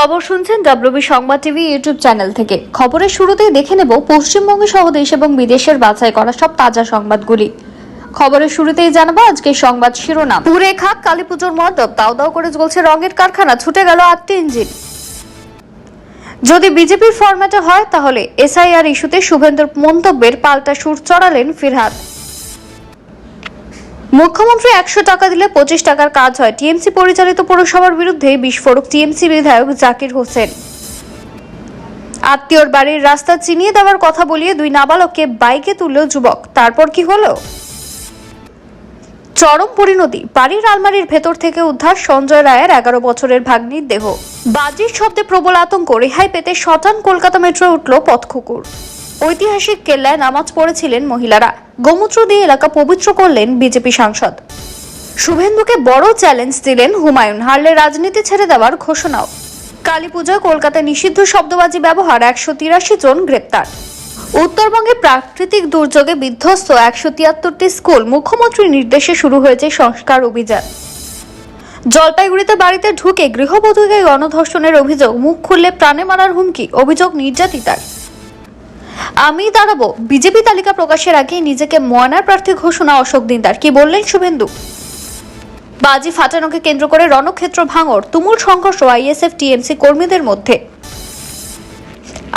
খবর শুনছেন ডব্লিউবি সংবাদ টিভি ইউটিউব চ্যানেল থেকে। খবরের শুরুতেই দেখে নেব পশ্চিমবঙ্গ সহ দেশ এবং বিদেশের বাছাই করা সব তাজা সংবাদগুলি। খবরের শুরুতেই জানাবো আজকের সংবাদ শিরোনাম। পুরে খাক কালীপুজোর মণ্ডপ, দাও দাও করে জ্বলছে রঙের কারখানা, ছুটে গেল 8টি ইঞ্জিন। যদি বিজেপির ফরম্যাটে হয় তাহলে এসআইআর ইস্যুতে শুভেন্দুর মন্তব্যের পাল্টা সুর চড়ালেন ফিরহাদ। মুখ্যমন্ত্রী 100 টাকা দিলে 25 টাকার কাজ হয়, টিএমসি পরিচালিত পৌরসভার বিরুদ্ধে বিস্ফোরক জাকির বিধায়ক জাকির হোসেন। আত্মীয়র বাড়ির রাস্তা চিনিয়ে দেওয়ার কথা বলিয়ে 2 নাবালককে বাইকে তুলল যুবক, তারপর কি হলো? চরম পরিণতি, বাড়ির আলমারির ভেতর থেকে উদ্ধার সঞ্জয় রায়ের 11 বছরের ভাগ্নির দেহ। বাজির শব্দে প্রবল আতঙ্ক, রেহাই পেতে শটান কলকাতা মেট্রো উঠল পথকুকুর। ঐতিহাসিক কেল্লায় নামাজ পড়েছিলেন মহিলারা, গোমূত্র দিয়ে এলাকা পবিত্র করলেন বিজেপি সাংসদ। শুভেন্দুকে বড় চ্যালেঞ্জ দিলেন হুমায়ুন, হারলে রাজনীতি ছেড়ে দেওয়ার ঘোষণাও। কালীপুজোয় কলকাতায় নিষিদ্ধ শব্দবাজি ব্যবহার, 183 জন গ্রেপ্তার। উত্তরবঙ্গে প্রাকৃতিক দুর্যোগে বিধ্বস্ত 173টি স্কুল, মুখ্যমন্ত্রীর নির্দেশে শুরু হয়েছে সংস্কার অভিযান। জলপাইগুড়িতে বাড়িতে ঢুকে গৃহবধূকে গণধর্ষণের অভিযোগ, মুখ খুললে প্রাণে মারার হুমকি, অভিযোগ নির্যাতিতার। আমি দাঁড়াবো, বিজেপি তালিকা প্রকাশের আগে নিজেকে ময়নার প্রার্থী ঘোষণা অশোক দিনদার, কি বললেন শুভেন্দু? বাজি ফাটানোকে কেন্দ্র করে রণক্ষেত্র ভাঙড়, তুমুল সংঘর্ষ আইএসএফ টিএমসি কর্মীদের মধ্যে।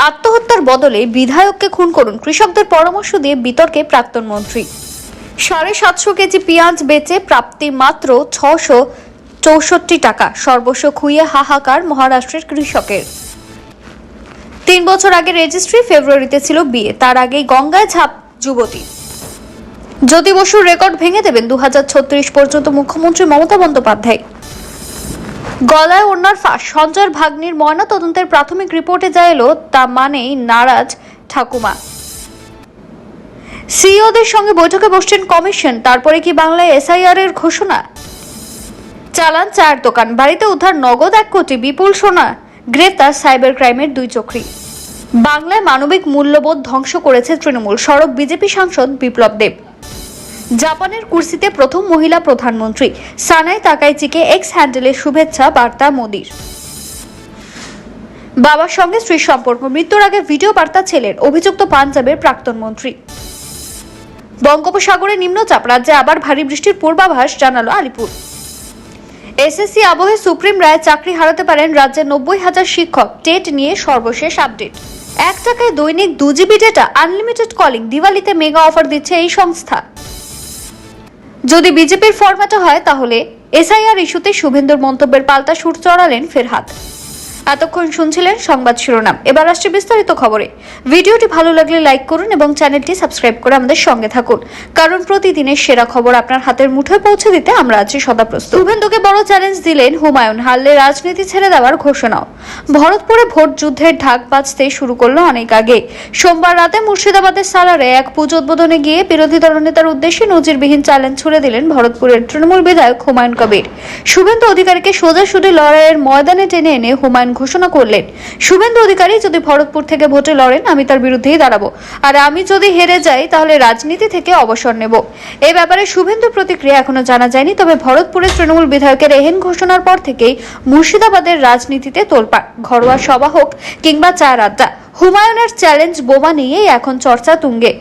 আত্মহত্যার বদলে বিধায়ককে খুন করুন, কৃষকদের পরামর্শ দিয়ে বিতর্কে প্রাক্তন মন্ত্রী। 750 কেজি পেঁয়াজ বেচে প্রাপ্তি মাত্র 664 টাকা, সর্বস্ব খুইয়ে হাহাকার মহারাষ্ট্রের কৃষকের। 3 বছর আগে রেজিস্ট্রি, ফেব্রুয়ারিতে ছিল বিয়ে, তার আগেই গঙ্গায় ঝাঁপ যুবতী। জ্যোতি বসুর রেকর্ড ভেঙে দেবেন 2036 পর্যন্ত মুখ্যমন্ত্রী মমতা বন্দ্যোপাধ্যায়। গলায় ওড়নার ফাঁস, সঞ্জয়ের ভাগ্নির ময়না তদন্তের প্রাথমিক রিপোর্টে যা এলো তা মানেই নারাজ ঠাকুমা। সিইওদের সঙ্গে বৈঠকে বসছেন কমিশন, তারপরে কি বাংলায় এসআইআর এর ঘোষণা? চালান চায়ের দোকান, বাড়িতে উদ্ধার নগদ 1 কোটি, বিপুল সোনা। গ্রেফতার সাইবার ক্রাইমের 2 চক্রী। বাংলায় মানবিক মূল্যবোধ ধ্বংস করেছে তৃণমূল, সরব বিজেপি সাংসদ বিপ্লব দেব। জাপানের কুর্সিতে প্রথম মহিলা প্রধানমন্ত্রী, সানাই তাকাইচিকে এক্স হ্যান্ডেলে শুভেচ্ছা বার্তা মোদির। বাবার সঙ্গে স্ত্রীর সম্পর্ক, মৃত্যুর আগে ভিডিও বার্তা ছেলের, অভিযুক্ত পাঞ্জাবের প্রাক্তন মন্ত্রী। বঙ্গোপসাগরে নিম্নচাপ, রাজ্যে আবার ভারী বৃষ্টির পূর্বাভাস জানালো আলিপুর। এসএসসি আবহে সুপ্রিম রায়, চাকরি হারাতে পারেন রাজ্যের 90,000 শিক্ষক, টেট নিয়ে সর্বশেষ আপডেট। 1 টাকায় দৈনিক 2 জিবি ডেটা, আনলিমিটেড কলিং, দিওয়ালিতে মেগা অফার দিচ্ছে এই সংস্থা। যদি বিজেপির ফরম্যাটে হয় তাহলে এসআইআর ইস্যুতে শুভেন্দুর মন্তব্যের পাল্টা সুর চড়ালেন ফিরহাদ। এতক্ষণ শুনছিলেন সংবাদ শিরোনাম, এবার আসছে বিস্তারিত খবরে। ভিডিওটি ভালো লাগলে লাইক করুন এবং চ্যানেলটি সাবস্ক্রাইব করে আমাদের সঙ্গে থাকুন, কারণ প্রতিদিনের সেরা খবর আপনার হাতের মুঠোয় পৌঁছে দিতে আমরা আছি সদা প্রস্তুত। শুভেন্দুকে বড় চ্যালেঞ্জ দিলেন হুমায়ুন, হারলে রাজনীতি ছেড়ে দেওয়ার ঘোষণাও। ভরতপুরে ভোট যুদ্ধের ঢাক বাজতে শুরু করলো অনেক আগে। সোমবার রাতে মুর্শিদাবাদের সালারে এক পুজো উদ্বোধনে গিয়ে বিরোধী দলনেতার উদ্দেশ্যে নজিরবিহীন চ্যালেঞ্জ ছুড়ে দিলেন ভরতপুরের তৃণমূল বিধায়ক হুমায়ুন কবির। শুভেন্দু অধিকারীকে সোজাসুজি লড়াইয়ের ময়দানে টেনে এনে হুমায়ুন ঘোষণা করলেন, শুভেন্দু অধিকারী যদি ভরতপুর থেকে ভোটে লড়েন আমি তার বিরুদ্ধেই দাঁড়াবো, আর আমি যদি হেরে যাই তাহলে রাজনীতি থেকে অবসর নেব। এই ব্যাপারে শুভেন্দুর প্রতিক্রিয়া এখনো জানা যায়নি, তবে ভরতপুরের তৃণমূল বিধায়কের এহেন ঘোষণার পর থেকেই মুর্শিদাবাদের রাজনীতিতে তোলপাড়। ঘরোয়া সভা হোক কিংবা চায়ের আড্ডা, হুমায়ুনের চ্যালেঞ্জ বোমা নিয়েই এখন চর্চা তুঙ্গে।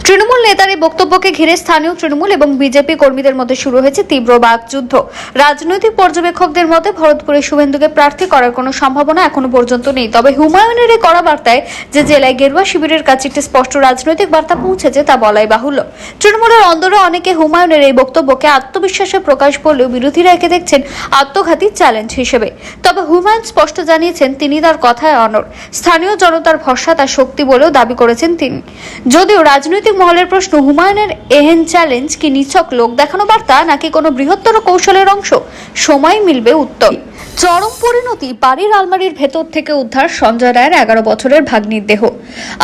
তৃণমূল নেতার এই বক্তব্যকে ঘিরে স্থানীয় তৃণমূল এবং বিজেপি কর্মীদের মধ্যে শুরু হয়েছে তীব্র বাকযুদ্ধ। রাজনৈতিক পর্যবেক্ষকদের মতে ভরতপুরে শুভেন্দুকে প্রার্থী করার কোনো সম্ভাবনা এখনো পর্যন্ত নেই, তবে হুমায়ুনের এই কড়া বার্তায় যে জেলায় গেরুয়া শিবিরের কাছে একটি স্পষ্ট রাজনৈতিক বার্তা পৌঁছেছে তা বলাই বাহুল্য। তৃণমূলের অন্দরে অনেকে হুমায়ুনের এই বক্তব্যকে আত্মবিশ্বাসের প্রকাশ বললেও বিরোধীরা একে দেখছেন আত্মঘাতী চ্যালেঞ্জ হিসেবে। তবে হুমায়ুন স্পষ্ট জানিয়েছেন তিনি তার কথায় অনড়, স্থানীয় জনতার ভরসা তার শক্তি বলেও দাবি করেছেন তিনি। যদিও রাজনৈতিক মহলের প্রশ্ন, হুমায়ুনের এহেন চ্যালেঞ্জ কি নিছক লোক দেখানো বার্তা নাকি কোনো বৃহত্তর কৌশলের অংশ? সময় মিলবে উত্তর। চরম পরিণতি, বাড়ির আলমারির ভেতর থেকে উদ্ধার সঞ্জয় রায়ের 11 বছরের ভাগ্নির দেহ।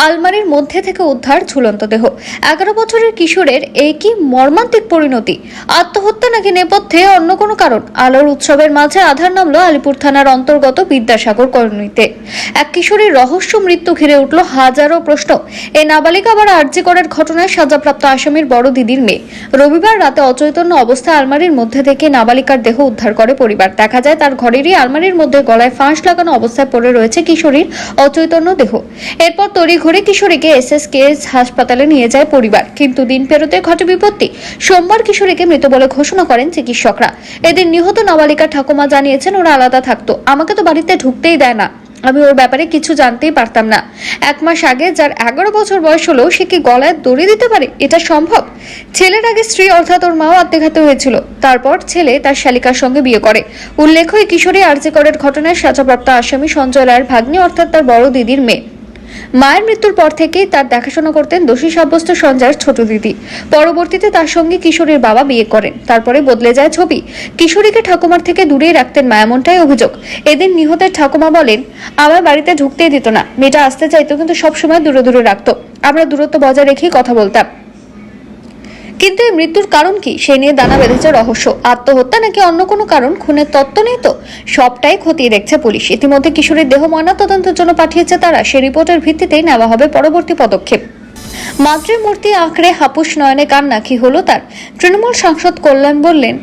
আলমারির মধ্যে থেকে উদ্ধার ঝুলন্ত দেহ। 11 বছরের কিশোরের এই কি মর্মান্তিক পরিণতি? আত্মহত্যা নাকি নেপথ্যে অন্য কোনো কারণ? আলোর উৎসবের মাঝে আধার নামলো আলিপুর থানার অন্তর্গত বিদ্যাসাগর কলোনিতে। এক কিশোরীর রহস্য মৃত্যু ঘিরে উঠল হাজারো প্রশ্ন। এই নাবালিকা আবার আরজি করের ঘটনায় সাজাপ্রাপ্ত আসামির বড় দিদির মেয়ে। রবিবার রাতে অচৈতন্য অবস্থায় আলমারির মধ্যে থেকে নাবালিকার দেহ উদ্ধার করে পরিবার। দেখা যায় তার ঘরেরই আলমারির মধ্যে গলায় ফাঁস লাগানো অবস্থায় পড়ে রয়েছে কিশোরীর অচৈতন্য দেহ। এরপর তড়িঘড়ি কিশোরীকে এসএসকেএস হাসপাতালে নিয়ে যায় পরিবার, কিন্তু দিন পেরোতে ঘটে বিপত্তি। সোমবার কিশোরীকে মৃত বলে ঘোষণা করেন চিকিৎসকরা। এদিন নিহত নাবালিকার ঠাকুমা জানিয়েছেন, ওরা আলাদা থাকতো, আমাকে তো বাড়িতে ঢুকতেই দেয় না, আমি ওর ব্যাপারে কিছু জানতেই পারতাম না। 1 মাস আগে যার 11 বছর বয়স হলো, সে কি গলায় দড়ি দিতে পারে? এটা সম্ভব? ছেলের আগে স্ত্রী অর্থাৎ ওর মাও আত্মঘাতী হয়েছিল, তারপর ছেলে তার শালিকার সঙ্গে বিয়ে করে। উল্লেখ্য, এই কিশোরী আরজি করের ঘটনায় সাজাপ্রাপ্ত আসামি সঞ্জয় রায়ের ভাগ্নি অর্থাৎ তার বড় দিদির মেয়ে। মায়ের মৃত্যুর পর থেকেই তার দেখাশোনা করতেন দোষী সাব্যস্ত সঞ্জয়ের ছোট দিদি। পরবর্তীতে তার সঙ্গে কিশোরীর বাবা বিয়ে করেন, তারপরে বদলে যায় ছবি। কিশোরীকে ঠাকুমার থেকে দূরেই রাখতেন মা, এমনটাই অভিযোগ। এদিন নিহতের ঠাকুমা বলেন, আমার বাড়িতে ঢুকতেই দিত না, মেয়েটা আসতে চাইতো কিন্তু সবসময় দূরে দূরে রাখতো, আমরা দূরত্ব বজায় রেখেই কথা বলতাম। কিন্তু এই মৃত্যুর কারণ কি, সে নিয়ে দানা বেঁধেছে রহস্য। আত্মহত্যা নাকি অন্য কোনো কারণ, খুনের তত্ত্ব নেই তো? সবটাই খতিয়ে দেখছে পুলিশ। ইতিমধ্যে কিশোরীর দেহ ময়নাতদন্তের জন্য পাঠিয়েছে তারা। সেই রিপোর্টের ভিত্তিতেই নেওয়া হবে পরবর্তী পদক্ষেপ। মাতৃমূর্তি আঁকড়ে হাপুস নয়নে কান্না, কি হলো তার? তৃণমূল সাংসদ কল্যাণ বললেন,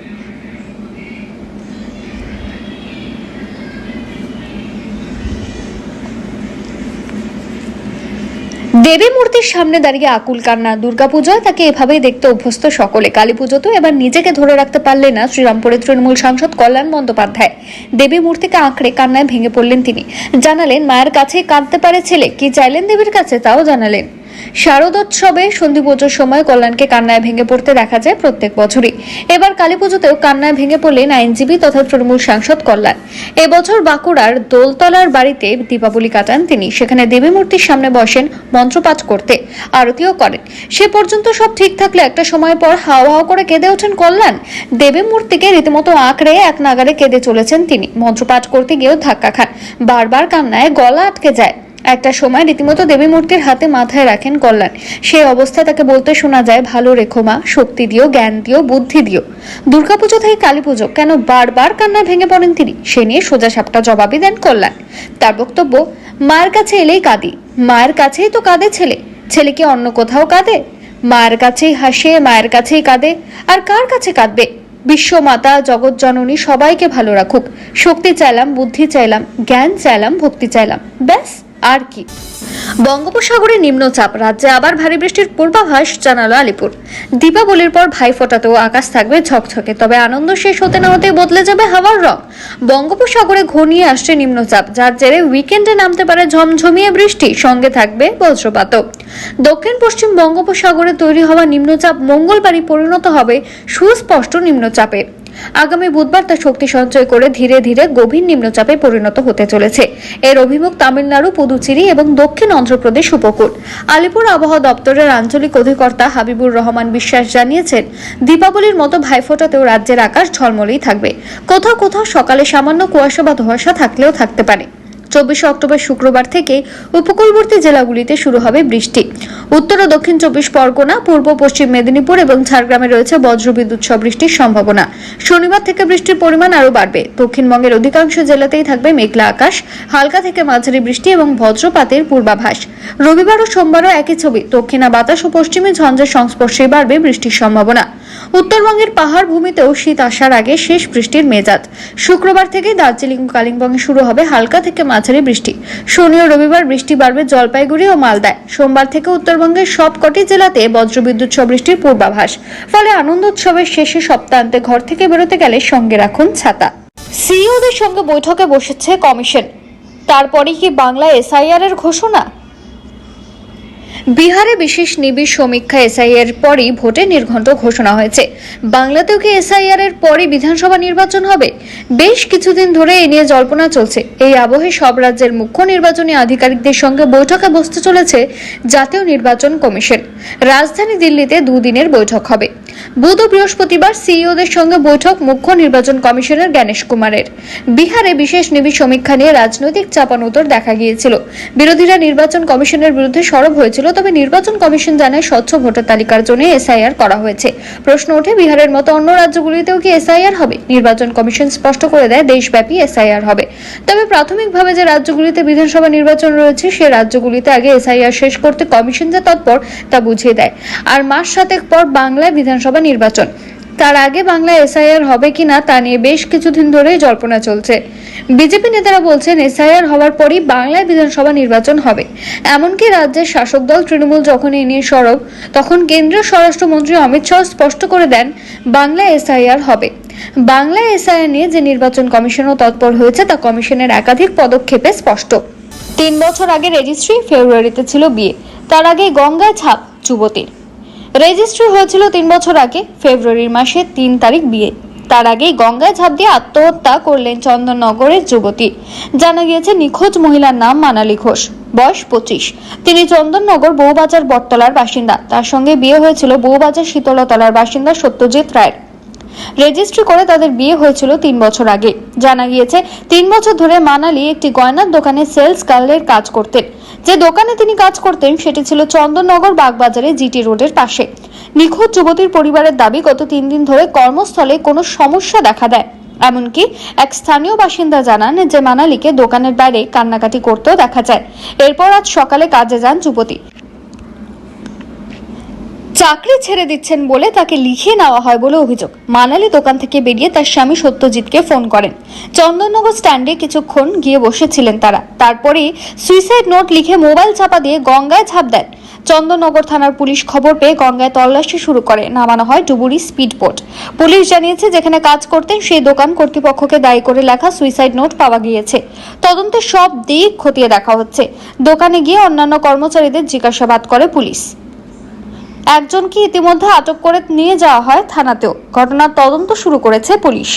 দেবী মূর্তির সামনে দাঁড়িয়ে আকুল কান্না। দুর্গাপূজায় তাকে এভাবেই দেখতে অভ্যস্ত সকলে, কালীপুজোতেও এবার নিজেকে ধরে রাখতে পারলেন না শ্রীরামপুরের তৃণমূল সাংসদ কল্যাণ বন্দ্যোপাধ্যায়। দেবী মূর্তিকে আঁকড়ে কান্নায় ভেঙে পড়লেন তিনি। জানালেন, মায়ের কাছেই কাঁদতে পারে ছেলে, কি চাইলেন দেবীর কাছে তাও জানালেন। শারদোৎসবে সন্ধি পুজোর সময় কল্যাণকে কান্নায় ভেঙে পড়তে দেখা যায় প্রত্যেক বছরই। এবার কালীপুজোতেও কান্নায় ভেঙে পড়লেন আইনজীবী তথা তৃণমূল সাংসদ কল্যাণ। এবছর বাঁকুড়ার দোলতলার বাড়িতে দীপাবলি কাটান তিনি। সেখানে দেবী মূর্তির সামনে বসেন মন্ত্রপাঠ করতে, আরতিও করেন। সে পর্যন্ত সব ঠিক থাকলে একটা সময় পর হাওয়া হাওয়া করে কেঁদে ওঠেন কল্যাণ। দেবী মূর্তিকে রীতিমতো আঁকড়ে এক নাগারে কেঁদে চলেছেন তিনি। মন্ত্রপাঠ করতে গিয়েও ধাক্কা খান, বারবার কান্নায় গলা আটকে যায়। একটা সময় রীতিমতো দেবী মূর্তির হাতে মাথায় রাখেন কল্যাণ। সেই অবস্থায় তাকে বলতে শোনা যায়, ভালো রেখো মা, শক্তি দিও, জ্ঞান দিও, বুদ্ধি দিও। দুর্গাপুজো থেকে কালীপুজো কেন বারবার কান্নায় ভেঙে পড়েন তিনি? সে নিয়ে সোজা সাপটা জবাবই দেন কল্যাণ। তার বক্তব্য, মায়ের কাছে এলেই কাঁদি, মায়ের কাছেই তো কাঁদে ছেলে, ছেলে কি অন্য কোথাও কাঁদে? মায়ের কাছেই হাসে, মায়ের কাছেই কাঁদে, আর কার কাছে কাঁদবে? বিশ্বমাতা জগৎ জননী সবাইকে ভালো রাখুক। শক্তি চাইলাম, বুদ্ধি চাইলাম, জ্ঞান চাইলাম, ভক্তি চাইলাম, ব্যাস আর কি। বঙ্গোপসাগরে নিম্নচাপ, রাজ্যে আবার ভারী বৃষ্টির পূর্বাভাস জানালো আলিপুর। দীপাবলির পর ভাইফোঁটাতেও আকাশ থাকবে ঝকঝকে, তবে আনন্দ শেষ হতে না হতেই বদলে যাবে হাওয়ার রং। বঙ্গোপসাগরে ঘনিয়ে আসছে নিম্নচাপ, যার জেরে উইকেন্ডে নামতে পারে ঝমঝমিয়ে বৃষ্টি, সঙ্গে থাকবে বজ্রপাতও। দক্ষিণ পশ্চিম বঙ্গোপসাগরে তৈরি হওয়া নিম্নচাপ মঙ্গলবারই পরিণত হবে সুস্পষ্ট নিম্নচাপে। আগামী বুধবার তা শক্তি সঞ্চয় করে ধীরে ধীরে গভীর নিম্নচাপে পরিণত হতে চলেছে। এর অভিমুখ তামিলনাড়ু, পুদুচেরি এবং দক্ষিণ অন্ধ্রপ্রদেশ উপকূল। আলিপুর আবহাওয়া দপ্তরের আঞ্চলিক অধিকর্তা হাবিবুর রহমান বিশ্বাস জানিয়েছেন, দীপাবলির মতো ভাইফোঁটাতেও রাজ্যের আকাশ ঝলমলেই থাকবে। কোথাও কোথাও সকালে সামান্য কুয়াশা বা ধোঁয়াশা থাকলেও থাকতে পারে। 24 অক্টোবর শুক্রবার থেকে উপকূলবর্তী জেলাগুলিতে শুরু হবে বৃষ্টি। উত্তর ও দক্ষিণ 24 পরগনা, পূর্ব পশ্চিম মেদিনীপুর এবং ঝাড়গ্রামে রয়েছে বজ্রবিদ্যুৎ সহ বৃষ্টির সম্ভাবনা। শনিবার থেকে বৃষ্টির পরিমাণ আরও বাড়বে। দক্ষিণবঙ্গের অধিকাংশ জেলাতেই থাকবে মেঘলা আকাশ, হালকা থেকে মাঝারি বৃষ্টি এবং বজ্রপাতের পূর্বাভাস। রবিবার ও সোমবারও একই ছবি। দক্ষিণা বাতাস ও পশ্চিমী ঝঞ্ঝার সংস্পর্শে বাড়বে বৃষ্টির সম্ভাবনা। উত্তরবঙ্গের পাহাড় ভূমিতেও শীত আসার আগে শেষ বৃষ্টির মেজাজ। শুক্রবার থেকে দার্জিলিং ও কালিম্পংয়ে শুরু হবে হালকা থেকে মাঝারি বৃষ্টি। শনি ও রবিবার বৃষ্টি বাড়বে জলপাইগুড়ি ও মালদায়। সোমবার থেকে উত্তরবঙ্গের সবকটি জেলাতে বজ্রবিদ্যুৎ সহ বৃষ্টির পূর্বাভাস। ফলে আনন্দ উৎসবের শেষে সপ্তাহান্তে ঘর থেকে বেরোতে গেলে সঙ্গে রাখুন ছাতা। সিইওদের সঙ্গে বৈঠকে বসেছে কমিশন। তারপরে কি বাংলা এসআইআর এর ঘোষণা? বিহারে বিশেষ নিবিড় সমীক্ষা এসআইআর পরই ভোটে নির্ঘণ্ট ঘোষণা হয়েছে। বাংলাতেও কি এসআইআর এর পরই বিধানসভা নির্বাচন হবে? বেশ কিছুদিন ধরে এ নিয়ে জল্পনা চলছে। এই আবহে সব রাজ্যের মুখ্য নির্বাচনী আধিকারিকদের সঙ্গে বৈঠকে বসতে চলেছে জাতীয় নির্বাচন কমিশন। রাজধানী দিল্লিতে দুদিনের বৈঠক হবে। বুধ ও বৃহস্পতিবার সিইওদের সঙ্গে বৈঠক মুখ্য নির্বাচন কমিশনার জ্ঞানেশ কুমারের। বিহারে বিশেষ নিবিড় সমীক্ষা নিয়ে রাজনৈতিক চাপানোতর দেখা গিয়েছিল। বিরোধীরা নির্বাচন কমিশনের বিরুদ্ধে সরব হয়েছিল, তবে নির্বাচন কমিশন জানায় স্বচ্ছ ভোটার তালিকার জন্য এসআইআর করা হয়েছে। প্রশ্ন ওঠে, বিহারের মতো অন্য রাজ্যগুলিতেও কি এসআইআর হবে? নির্বাচন কমিশন স্পষ্ট করে দেয়, দেশব্যাপী এসআইআর হবে। তবে প্রাথমিকভাবে যে রাজ্যগুলিতে বিধানসভা নির্বাচন রয়েছে সে রাজ্যগুলিতে আগে এসআইআর শেষ করতে কমিশন যে তৎপর তা বুঝিয়ে দেয়। আর মাস 7 পর বাংলায় বিধানসভা নির্বাচন। তার আগে বাংলায় এসআইআর হবে কিনা তা নিয়ে বেশ কিছুদিন ধরেই জল্পনা চলছে। বিজেপি নেতারা বলছেন এসআইআর হওয়ার পরই বাংলায় বিধানসভা নির্বাচন হবে। এমনকি রাজ্যের শাসক দল তৃণমূল যখন এ নিয়ে সরব, তখন কেন্দ্রীয় স্বরাষ্ট্রমন্ত্রী অমিত শাহ স্পষ্ট করে দেন বাংলায় এসআইআর হবে। বাংলায় এসআইআর নিয়ে যে নির্বাচন কমিশনও তৎপর হয়েছে তা কমিশনের একাধিক পদক্ষেপে স্পষ্ট। 3 বছর আগে রেজিস্ট্রি, ফেব্রুয়ারিতে ছিল বিয়ে, তার আগে গঙ্গায় ছাপ যুবতীর। রেজিস্ট্রি হয়েছিল 3 বছর আগে, ফেব্রুয়ারি মাসে 3 তারিখ বিয়ে, তার আগেই গঙ্গায় ঝাঁপ দিয়ে আত্মহত্যা করলেন চন্দননগরের যুবতী। জানা গিয়েছে নিখোঁজ মহিলার নাম মানালি ঘোষ, বয়স 25। তিনি চন্দননগর বউবাজার বটতলার বাসিন্দা। তার সঙ্গে বিয়ে হয়েছিল বউবাজার শীতলতলার বাসিন্দা সত্যজিৎ রায়ের। রেজিস্ট্রি করে তাদের বিয়ে হয়েছিল 3 বছর আগে। জানা গিয়েছে 3 বছর ধরে মানালি একটি গয়নার দোকানে সেলস গার্লের কাজ করতেন। যে দোকানে তিনি কাজ করতেন সেটি ছিল চন্দননগর বাগবাজারে জিটি রোডের পাশে। নিখোঁজ যুবতীর পরিবারের দাবি, গত 3 দিন ধরে কর্মস্থলে কোনো সমস্যা দেখা দেয়। এমনকি এক স্থানীয় বাসিন্দা জানান যে মানালিকে দোকানের বাইরে কান্নাকাটি করতেও দেখা যায়। এরপর আজ সকালে কাজে যান যুবতী। চাকরি ছেড়ে দিচ্ছেন বলে তাকে লিখে নেওয়া হয় বলে অভিযোগ। মানালি দোকান থেকে বেরিয়ে তার স্বামী সত্যজিৎকে ফোন করেন। চন্দননগর স্ট্যান্ডে কিছুক্ষণ গিয়ে বসেছিলেন তারা। তারপরে সুইসাইড নোট লিখে মোবাইল চাপা দিয়ে গঙ্গায় ঝাঁপ দেন। চন্দননগর থানার পুলিশ খবর পেয়ে গঙ্গায় তল্লাশি শুরু করে। নামানো হয় ডুবুরি স্পিড বোট। পুলিশ জানিয়েছে যেখানে কাজ করতেন সেই দোকান কর্তৃপক্ষকে দায়ী করে লেখা সুইসাইড নোট পাওয়া গিয়েছে। তদন্তের সব দিক খতিয়ে দেখা হচ্ছে। দোকানে গিয়ে অন্যান্য কর্মচারীদের জিজ্ঞাসাবাদ করে পুলিশ। একজনকে ইতিমধ্যে আটক করে নিয়ে যাওয়া হয় থানাতেও। ঘটনার তদন্ত শুরু করেছে পুলিশ।